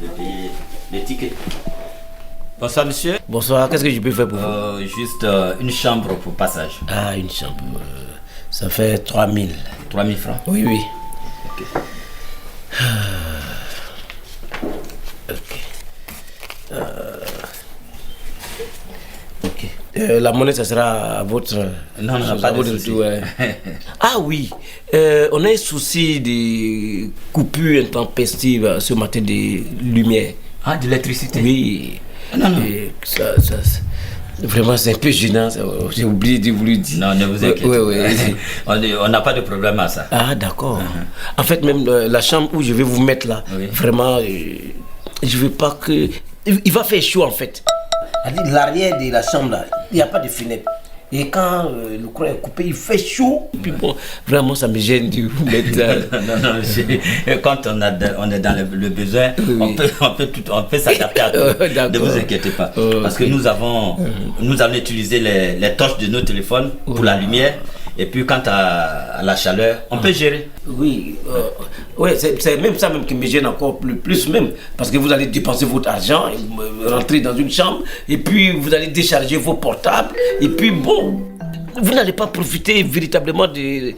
de payer les tickets. Bonsoir monsieur. Bonsoir, qu'est-ce que je peux faire pour vous? Juste une chambre pour passage. Ah, une chambre. Ça fait 3000. 3000 francs? Oui, oui. Ok. Ok. La monnaie, ça sera à votre... Non, pas de souci. Ah oui, on a un souci de coupure intempestive ce matin de lumière. Ah, d'électricité? Oui. Non. Et vraiment, c'est un peu gênant. J'ai oublié de vous le dire. Non, ne vous inquiétez pas. On n'a pas de problème à ça. Ah, d'accord. En fait, même la chambre où je vais vous mettre là, vraiment, je veux pas que... Il va faire chaud en fait. L'arrière de la chambre là, il n'y a pas de fenêtre. Et quand le courant est coupé, il fait chaud. Puis bon, vraiment, ça me gêne de vous mettre là. Non, quand on est dans le besoin, on peut s'adapter à tout. Ne vous inquiétez pas. Parce que nous allons utiliser les torches de nos téléphones pour la lumière. Et puis quant à la chaleur, on peut gérer. Oui, c'est même ça même qui me gêne encore plus même. Parce que vous allez dépenser votre argent, rentrer dans une chambre, et puis vous allez décharger vos portables, et puis bon, vous n'allez pas profiter véritablement de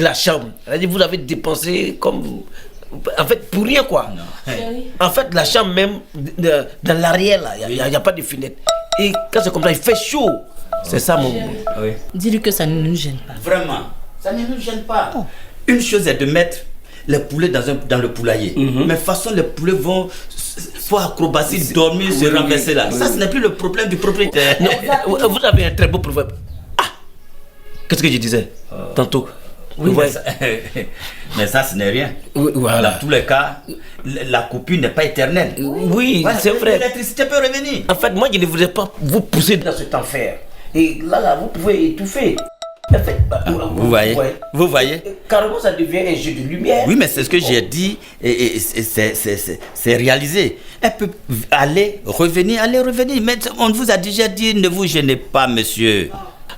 la chambre. C'est-à-dire vous avez dépensé comme... En fait, pour rien quoi. En fait, la chambre même, dans l'arrière là, il n'y a pas de fenêtre. Et quand c'est comme ça, il fait chaud. C'est ça mon... Oui. Dis-lui que ça ne nous gêne pas. Vraiment, ça ne nous gêne pas. Une chose est de mettre les poulets dans le poulailler. Mais de toute façon, les poulets vont acrobatie, dormir, se renverser là. Ça, ce n'est plus le problème du propriétaire. Non, vous avez un très beau proverbe. Ah, qu'est-ce que je disais tantôt? Oui, mais ça, ce n'est rien. Oui, voilà. Dans tous les cas, la coupure n'est pas éternelle. Oui, voilà, c'est vrai. L'électricité peut revenir. En fait, moi, je ne voudrais pas vous pousser dans cet enfer. Et là, vous pouvez étouffer. En fait, vous voyez. Carrément, ça devient un jeu de lumière. Oui, mais c'est ce que j'ai dit et c'est réalisé. Elle peut aller, revenir. Mais on vous a déjà dit, ne vous gênez pas, monsieur.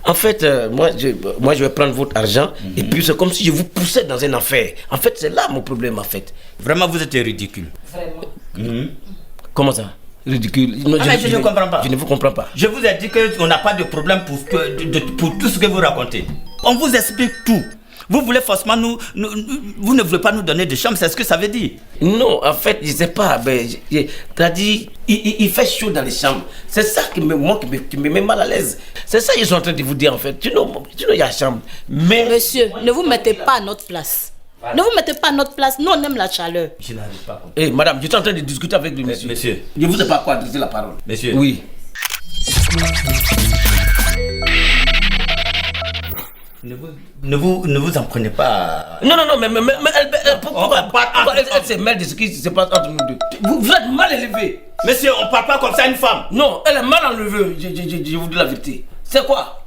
En fait, moi, je vais prendre votre argent et puis c'est comme si je vous poussais dans un enfer. En fait, c'est là mon problème, en fait. Vraiment, vous êtes ridicule. Vraiment. Comment ça? Ridicule. Non, je ne comprends pas. Je ne vous comprends pas. Je vous ai dit qu'on n'a pas de problème pour tout ce que vous racontez. On vous explique tout. Vous voulez forcément vous ne voulez pas nous donner de chambre, c'est ce que ça veut dire? Non, en fait, je ne sais pas. T'as dit, il fait chaud dans les chambres. C'est ça qui me met mal à l'aise. C'est ça qu'ils sont en train de vous dire en fait. Tu know, il y a chambre. Mais... Monsieur, ne vous mettez pas à notre place. Voilà. Ne vous mettez pas à notre place, nous on aime la chaleur. Je n'arrive pas. Eh, madame, je suis en train de discuter avec le monsieur. Monsieur. Je ne vous ai pas quoi adresser la parole. Monsieur. Oui. Ne vous en prenez pas. Non, mais pourquoi elle se mêle de ce qui se passe entre nous deux? Vous êtes mal élevé. Monsieur, on ne parle pas comme ça à une femme. Non, elle est mal enlevée, je vous dis la vérité. C'est quoi?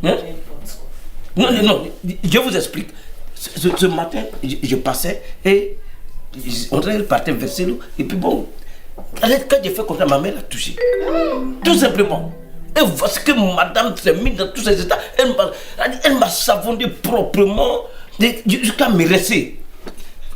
Hein? Non, je vous explique. Ce matin, je passais et on partait verser l'eau. Et puis bon, quand j'ai fait comme ça, ma mère l'a touché. Tout simplement. Et voici que madame s'est mise dans tous ces états. Elle m'a savonné proprement jusqu'à me rester.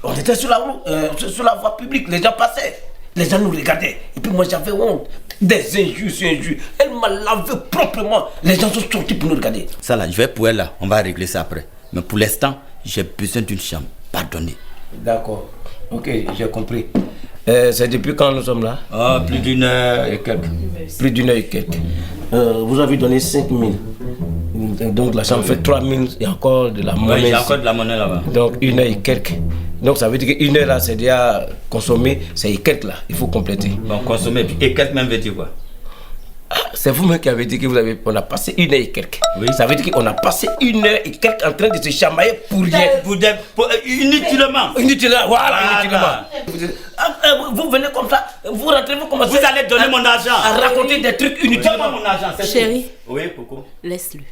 On était sur la voie publique, les gens passaient. Les gens nous regardaient. Et puis moi j'avais honte. Des injures. Elle m'a lavé proprement. Les gens sont sortis pour nous regarder. Ça là, je vais pour elle là. On va régler ça après. Mais pour l'instant, j'ai besoin d'une chambre. Pardonnez. D'accord. Ok, j'ai compris. C'est depuis quand nous sommes là? Plus d'une heure et quelques. Plus d'une heure et quelques. Vous avez donné 5 000. Donc la chambre fait 3 000. Il y a encore de la monnaie. Oui, il y a encore de la monnaie là-bas. Donc 1 heure et quelques. Donc ça veut dire qu'une heure là, c'est déjà consommé. C'est et quelques là. Il faut compléter. Bon, consommer. Et quelques même veut dire quoi? C'est vous-même qui avez dit qu'on a passé 1 heure et quelques. Oui. Ça veut dire qu'on a passé 1 heure et quelques en train de se chamailler pour rien. Inutilement. Voilà, inutilement. Vous venez comme ça, vous rentrez, vous commencez. Vous allez donner mon argent. À raconter des trucs inutilement. Donne-moi mon argent. Chérie. Oui, pourquoi? Laisse-le.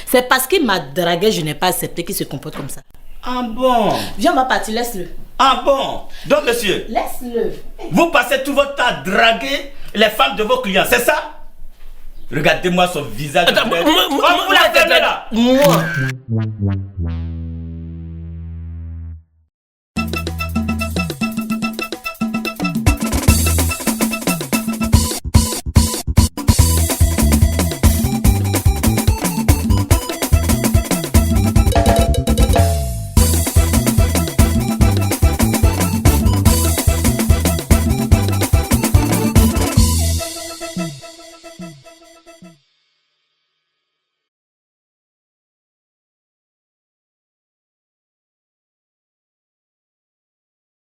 C'est parce qu'il m'a dragué, je n'ai pas accepté qu'il se comporte comme ça. Ah bon? Viens, on va partir, laisse-le. Ah bon? Donc monsieur, laisse-le. Vous passez tout votre temps à draguer les femmes de vos clients, c'est ça? Regardez-moi son visage. Attends, vous la fermez là. Moi.